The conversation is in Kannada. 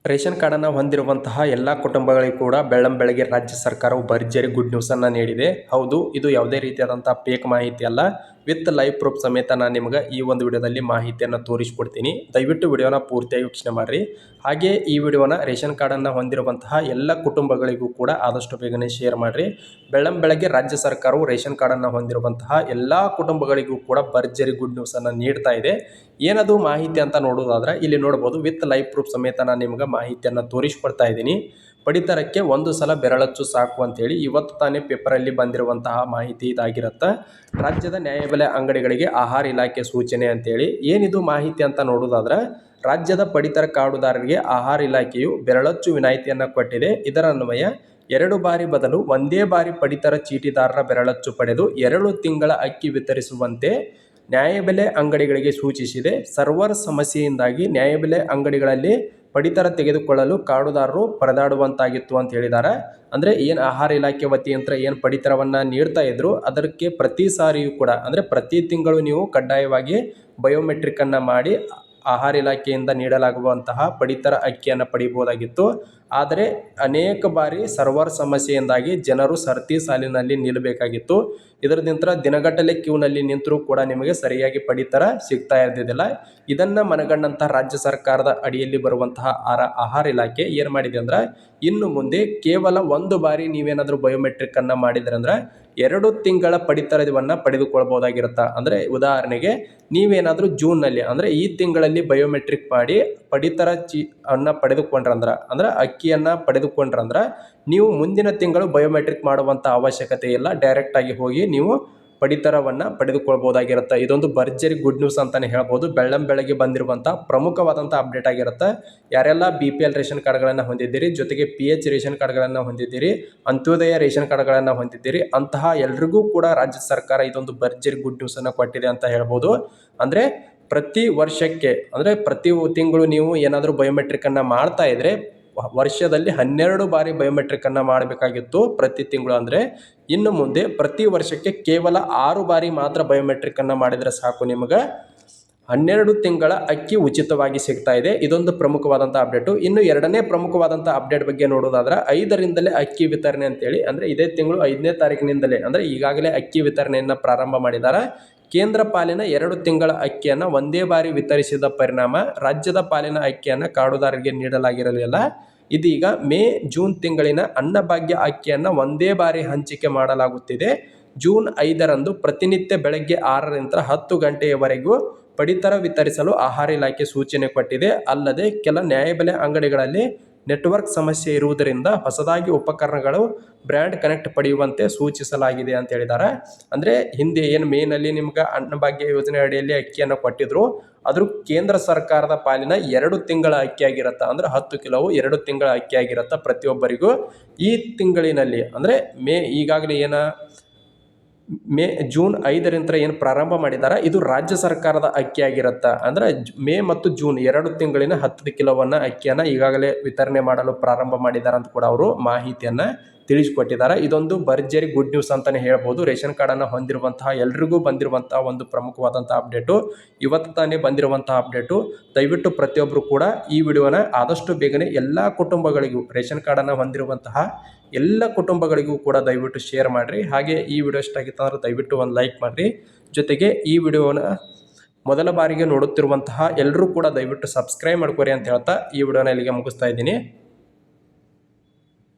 ರೇಷನ್ ಕಾರ್ಡನ್ನು ಹೊಂದಿರುವಂತಹ ಎಲ್ಲ ಕುಟುಂಬಗಳಿಗೂ ಕೂಡ ಬೆಳ್ಳಂಬೆಳಗ್ಗೆ ರಾಜ್ಯ ಸರ್ಕಾರವು ಭರ್ಜರಿ ಗುಡ್ ನ್ಯೂಸನ್ನು ನೀಡಿದೆ. ಹೌದು, ಇದು ಯಾವುದೇ ರೀತಿಯಾದಂಥ ಫೇಕ್ ಮಾಹಿತಿ ಅಲ್ಲ. ವಿತ್ ಲೈವ್ ಪ್ರೂಫ್ ಸಮೇತ ನಾನು ನಿಮಗೆ ಈ ಒಂದು ವಿಡಿಯೋದಲ್ಲಿ ಮಾಹಿತಿಯನ್ನು ತೋರಿಸ್ಕೊಡ್ತೀನಿ. ದಯವಿಟ್ಟು ವಿಡಿಯೋನ ಪೂರ್ತಿಯಾಗಿ ವೀಕ್ಷಣೆ ಮಾಡಿರಿ. ಹಾಗೆ ಈ ವಿಡಿಯೋನ ರೇಷನ್ ಕಾರ್ಡನ್ನು ಹೊಂದಿರುವಂತಹ ಎಲ್ಲ ಕುಟುಂಬಗಳಿಗೂ ಕೂಡ ಆದಷ್ಟು ಬೇಗನೆ ಶೇರ್ ಮಾಡಿರಿ. ಬೆಳ್ಳಂಬೆಳಗ್ಗೆ ರಾಜ್ಯ ಸರ್ಕಾರವು ರೇಷನ್ ಕಾರ್ಡನ್ನು ಹೊಂದಿರುವಂತಹ ಎಲ್ಲ ಕುಟುಂಬಗಳಿಗೂ ಕೂಡ ಭರ್ಜರಿ ಗುಡ್ ನ್ಯೂಸನ್ನು ನೀಡ್ತಾ ಇದೆ. ಏನದು ಮಾಹಿತಿ ಅಂತ ನೋಡೋದಾದ್ರೆ ಇಲ್ಲಿ ನೋಡ್ಬೋದು. ವಿತ್ ಲೈವ್ ಪ್ರೂಫ್ ಸಮೇತ ನಾನು ನಿಮ್ಗೆ ಮಾಹಿತಿಯನ್ನು ತೋರಿಸ್ಕೊಡ್ತಾ ಇದ್ದೀನಿ. ಪಡಿತರಕ್ಕೆ ಒಂದು ಸಲ ಬೆರಳಚ್ಚು ಸಾಕು ಅಂತೇಳಿ ಇವತ್ತು ತಾನೇ ಪೇಪರಲ್ಲಿ ಬಂದಿರುವಂತಹ ಮಾಹಿತಿ ಇದಾಗಿರುತ್ತೆ. ರಾಜ್ಯದ ನ್ಯಾಯಬೆಲೆ ಅಂಗಡಿಗಳಿಗೆ ಆಹಾರ ಇಲಾಖೆ ಸೂಚನೆ ಅಂತೇಳಿ ಏನಿದು ಮಾಹಿತಿ ಅಂತ ನೋಡೋದಾದ್ರೆ, ರಾಜ್ಯದ ಪಡಿತರ ಕಾರ್ಡುದಾರರಿಗೆ ಆಹಾರ ಇಲಾಖೆಯು ಬೆರಳಚ್ಚು ವಿನಾಯಿತಿಯನ್ನು ಕೊಟ್ಟಿದೆ. ಇದರ ಅನ್ವಯ 2 ಬಾರಿ ಬದಲು ಒಂದೇ ಬಾರಿ ಪಡಿತರ ಚೀಟಿದಾರರ ಬೆರಳಚ್ಚು ಪಡೆದು 2 ತಿಂಗಳ ಅಕ್ಕಿ ವಿತರಿಸುವಂತೆ ನ್ಯಾಯಬೆಲೆ ಅಂಗಡಿಗಳಿಗೆ ಸೂಚಿಸಿದೆ. ಸರ್ವರ್ ಸಮಸ್ಯೆಯಿಂದಾಗಿ ನ್ಯಾಯಬೆಲೆ ಅಂಗಡಿಗಳಲ್ಲಿ ಪಡಿತರ ತೆಗೆದುಕೊಳ್ಳಲು ಕಾರ್ಡುದಾರರು ಪರದಾಡುವಂತಾಗಿತ್ತು ಅಂತ ಹೇಳಿದ್ದಾರೆ. ಅಂದರೆ ಏನು ಆಹಾರ ಇಲಾಖೆ ವತಿಯಿಂದ ಏನು ಪಡಿತರವನ್ನು ನೀಡ್ತಾ ಇದ್ರು, ಅದಕ್ಕೆ ಪ್ರತಿ ಸಾರಿಯೂ ಕೂಡ ಅಂದರೆ ಪ್ರತಿ ತಿಂಗಳು ನೀವು ಕಡ್ಡಾಯವಾಗಿ ಬಯೋಮೆಟ್ರಿಕನ್ನು ಮಾಡಿ ಆಹಾರ ಇಲಾಖೆಯಿಂದ ನೀಡಲಾಗುವಂತಹ ಪಡಿತರ ಅಕ್ಕಿಯನ್ನು ಪಡಿಬೋದಾಗಿತ್ತು. ಆದರೆ ಅನೇಕ ಬಾರಿ ಸರ್ವರ್ ಸಮಸ್ಯೆಯಿಂದಾಗಿ ಜನರು ಸರತಿ ಸಾಲಿನಲ್ಲಿ ನಿಲ್ಲಬೇಕಾಗಿತ್ತು. ಇದರಿಂದ ದಿನಗಟ್ಟಲೆ ಕ್ಯೂನಲ್ಲಿ ನಿಂತರೂ ಕೂಡ ನಿಮಗೆ ಸರಿಯಾಗಿ ಪಡಿತರ ಸಿಗ್ತಾ ಇದ್ದಿದ್ದಿಲ್ಲ. ಇದನ್ನು ಮನಗಂಡಂತಹ ರಾಜ್ಯ ಸರ್ಕಾರದ ಅಡಿಯಲ್ಲಿ ಬರುವಂತಹ ಆಹಾರ ಇಲಾಖೆ ಏನು ಮಾಡಿದೆ ಅಂದ್ರೆ, ಇನ್ನು ಮುಂದೆ ಕೇವಲ 1 ಬಾರಿ ನೀವೇನಾದರೂ ಬಯೋಮೆಟ್ರಿಕನ್ನು ಮಾಡಿದ್ರೆ ಅಂದ್ರೆ 2 ತಿಂಗಳ ಪಡಿತರವನ್ನು ಪಡೆದುಕೊಳ್ಬೋದಾಗಿರುತ್ತೆ. ಅಂದರೆ ಉದಾಹರಣೆಗೆ ನೀವೇನಾದರೂ ಜೂನ್ನಲ್ಲಿ ಅಂದರೆ ಈ ತಿಂಗಳಲ್ಲಿ ಬಯೋಮೆಟ್ರಿಕ್ ಮಾಡಿ ಪಡಿತರ ಅನ್ನು ಪಡೆದುಕೊಂಡ್ರಂದ್ರೆ ಅಂದರೆ ಅಕ್ಕಿಯನ್ನು ಪಡೆದುಕೊಂಡ್ರಂದ್ರೆ ನೀವು ಮುಂದಿನ ತಿಂಗಳು ಬಯೋಮೆಟ್ರಿಕ್ ಮಾಡುವಂಥ ಅವಶ್ಯಕತೆ ಇಲ್ಲ. ಡೈರೆಕ್ಟಾಗಿ ಹೋಗಿ ನೀವು ಪಡಿತರವನ್ನು ಪಡೆದುಕೊಳ್ಬೋದಾಗಿರುತ್ತೆ. ಇದೊಂದು ಭರ್ಜರಿ ಗುಡ್ ನ್ಯೂಸ್ ಅಂತಲೇ ಹೇಳ್ಬೋದು. ಬೆಳ್ಳಂಬೆಳಗ್ಗೆ ಬಂದಿರುವಂಥ ಪ್ರಮುಖವಾದಂಥ ಅಪ್ಡೇಟ್ ಆಗಿರುತ್ತೆ. ಯಾರೆಲ್ಲ BPL ರೇಷನ್ ಕಾರ್ಡ್ಗಳನ್ನು ಹೊಂದಿದ್ದೀರಿ, ಜೊತೆಗೆ PH ರೇಷನ್ ಕಾರ್ಡ್ಗಳನ್ನು ಹೊಂದಿದ್ದೀರಿ, ಅಂತ್ಯೋದಯ ರೇಷನ್ ಕಾರ್ಡ್ಗಳನ್ನು ಹೊಂದಿದ್ದೀರಿ, ಅಂತಹ ಎಲ್ರಿಗೂ ಕೂಡ ರಾಜ್ಯ ಸರ್ಕಾರ ಇದೊಂದು ಭರ್ಜರಿ ಗುಡ್ ನ್ಯೂಸನ್ನು ಕೊಟ್ಟಿದೆ ಅಂತ ಹೇಳ್ಬೋದು. ಅಂದರೆ ಪ್ರತಿ ವರ್ಷಕ್ಕೆ ಅಂದರೆ ಪ್ರತಿ ತಿಂಗಳು ನೀವು ಏನಾದರೂ ಬಯೋಮೆಟ್ರಿಕನ್ನು ಮಾಡ್ತಾ ಇದ್ರೆ ವರ್ಷದಲ್ಲಿ 12 ಬಾರಿ ಬಯೋಮೆಟ್ರಿಕನ್ನು ಮಾಡಬೇಕಾಗಿತ್ತು ಪ್ರತಿ ತಿಂಗಳು. ಅಂದರೆ ಇನ್ನು ಮುಂದೆ ಪ್ರತಿ ವರ್ಷಕ್ಕೆ ಕೇವಲ 6 ಬಾರಿ ಮಾತ್ರ ಬಯೋಮೆಟ್ರಿಕನ್ನು ಮಾಡಿದರೆ ಸಾಕು, ನಿಮಗೆ 12 ತಿಂಗಳ ಅಕ್ಕಿ ಉಚಿತವಾಗಿ ಸಿಗ್ತಾ ಇದೆ. ಇದೊಂದು ಪ್ರಮುಖವಾದಂಥ ಅಪ್ಡೇಟು. ಇನ್ನು ಎರಡನೇ ಪ್ರಮುಖವಾದಂಥ ಅಪ್ಡೇಟ್ ಬಗ್ಗೆ ನೋಡೋದಾದ್ರೆ 5ರಿಂದಲೇ ಅಕ್ಕಿ ವಿತರಣೆ ಅಂತೇಳಿ, ಅಂದರೆ ಇದೇ ತಿಂಗಳು 5ನೇ ತಾರೀಕಿನಿಂದಲೇ ಅಂದರೆ ಈಗಾಗಲೇ ಅಕ್ಕಿ ವಿತರಣೆಯನ್ನು ಪ್ರಾರಂಭ ಮಾಡಿದ್ದಾರೆ. ಕೇಂದ್ರ ಪಾಲಿನ 2 ತಿಂಗಳ ಅಕ್ಕಿಯನ್ನು ಒಂದೇ ಬಾರಿ ವಿತರಿಸಿದ ಪರಿಣಾಮ ರಾಜ್ಯದ ಪಾಲಿನ ಅಕ್ಕಿಯನ್ನು ಕಾರ್ಡುದಾರರಿಗೆ ನೀಡಲಾಗಿರಲಿಲ್ಲ. ಇದೀಗ ಮೇ ಜೂನ್ ತಿಂಗಳಿನ ಅನ್ನಭಾಗ್ಯ ಅಕ್ಕಿಯನ್ನು ಒಂದೇ ಬಾರಿ ಹಂಚಿಕೆ ಮಾಡಲಾಗುತ್ತಿದೆ. ಜೂನ್ 5ರಂದು ಪ್ರತಿನಿತ್ಯ ಬೆಳಗ್ಗೆ 6ರಿಂದ 10 ಗಂಟೆಯವರೆಗೂ ಪಡಿತರ ವಿತರಿಸಲು ಆಹಾರ ಇಲಾಖೆ ಸೂಚನೆ ಕೊಟ್ಟಿದೆ. ಅಲ್ಲದೆ ಕೆಲ ನ್ಯಾಯಬೆಲೆ ಅಂಗಡಿಗಳಲ್ಲಿ ನೆಟ್ವರ್ಕ್ ಸಮಸ್ಯೆ ಇರುವುದರಿಂದ ಹೊಸದಾಗಿ ಉಪಕರಣಗಳು ಬ್ರ್ಯಾಂಡ್ ಕನೆಕ್ಟ್ ಪಡೆಯುವಂತೆ ಸೂಚಿಸಲಾಗಿದೆ ಅಂತ ಹೇಳಿದ್ದಾರೆ. ಅಂದರೆ ಹಿಂದೆ ಏನು ಮೇನಲ್ಲಿ ನಿಮ್ಗೆ ಅನ್ನಭಾಗ್ಯ ಯೋಜನೆ ಅಡಿಯಲ್ಲಿ ಅಕ್ಕಿಯನ್ನು ಕೊಟ್ಟಿದ್ರು, ಅದ್ರ ಕೇಂದ್ರ ಸರ್ಕಾರದ ಪಾಲಿನ 2 ತಿಂಗಳ ಅಕ್ಕಿ ಆಗಿರುತ್ತೆ. ಅಂದರೆ 10 ಕಿಲೋವು 2 ತಿಂಗಳ ಅಕ್ಕಿ ಆಗಿರುತ್ತೆ ಪ್ರತಿಯೊಬ್ಬರಿಗೂ. ಈ ತಿಂಗಳಿನಲ್ಲಿ ಅಂದರೆ ಈಗಾಗಲೇ ಜೂನ್ 5ರಿಂದ ಏನು ಪ್ರಾರಂಭ ಮಾಡಿದ್ದಾರೆ, ಇದು ರಾಜ್ಯ ಸರ್ಕಾರದ ಅಕ್ಕಿ ಆಗಿರುತ್ತೆ. ಅಂದರೆ ಮೇ ಮತ್ತು ಜೂನ್ 2 ತಿಂಗಳಿನ 10 ಕಿಲೋವನ್ನು ಅಕ್ಕಿಯನ್ನು ಈಗಾಗಲೇ ವಿತರಣೆ ಮಾಡಲು ಪ್ರಾರಂಭ ಮಾಡಿದ್ದಾರೆ ಅಂತ ಕೂಡ ಅವರು ಮಾಹಿತಿಯನ್ನು ತಿಳಿಸಿಕೊಟ್ಟಿದ್ದಾರೆ. ಇದೊಂದು ಭರ್ಜರಿ ಗುಡ್ ನ್ಯೂಸ್ ಅಂತಲೇ ಹೇಳ್ಬೋದು. ರೇಷನ್ ಕಾರ್ಡನ್ನು ಹೊಂದಿರುವಂತಹ ಎಲ್ರಿಗೂ ಬಂದಿರುವಂತಹ ಒಂದು ಪ್ರಮುಖವಾದಂಥ ಅಪ್ಡೇಟು, ಇವತ್ತು ತಾನೇ ಬಂದಿರುವಂತಹ ಅಪ್ಡೇಟು. ದಯವಿಟ್ಟು ಪ್ರತಿಯೊಬ್ಬರು ಕೂಡ ಈ ವಿಡಿಯೋನ ಆದಷ್ಟು ಬೇಗನೆ ಎಲ್ಲ ಕುಟುಂಬಗಳಿಗೂ, ರೇಷನ್ ಕಾರ್ಡನ್ನು ಹೊಂದಿರುವಂತಹ ಎಲ್ಲ ಕುಟುಂಬಗಳಿಗೂ ಕೂಡ ದಯವಿಟ್ಟು ಶೇರ್ ಮಾಡಿರಿ. ಹಾಗೆ ಈ ವಿಡಿಯೋ ಇಷ್ಟ ಆಗಿತ್ತು ಅಂದ್ರೆ ದಯವಿಟ್ಟು ಒಂದು ಲೈಕ್ ಮಾಡಿರಿ. ಜೊತೆಗೆ ಈ ವಿಡಿಯೋನ ಮೊದಲ ಬಾರಿಗೆ ನೋಡುತ್ತಿರುವಂತಹ ಎಲ್ಲರೂ ಕೂಡ ದಯವಿಟ್ಟು ಸಬ್ಸ್ಕ್ರೈಬ್ ಮಾಡ್ಕೊರಿ ಅಂತ ಹೇಳ್ತಾ ಈ ವಿಡಿಯೋನ ಇಲ್ಲಿಗೆ ಮುಗಿಸ್ತಾ ಇದ್ದೀನಿ.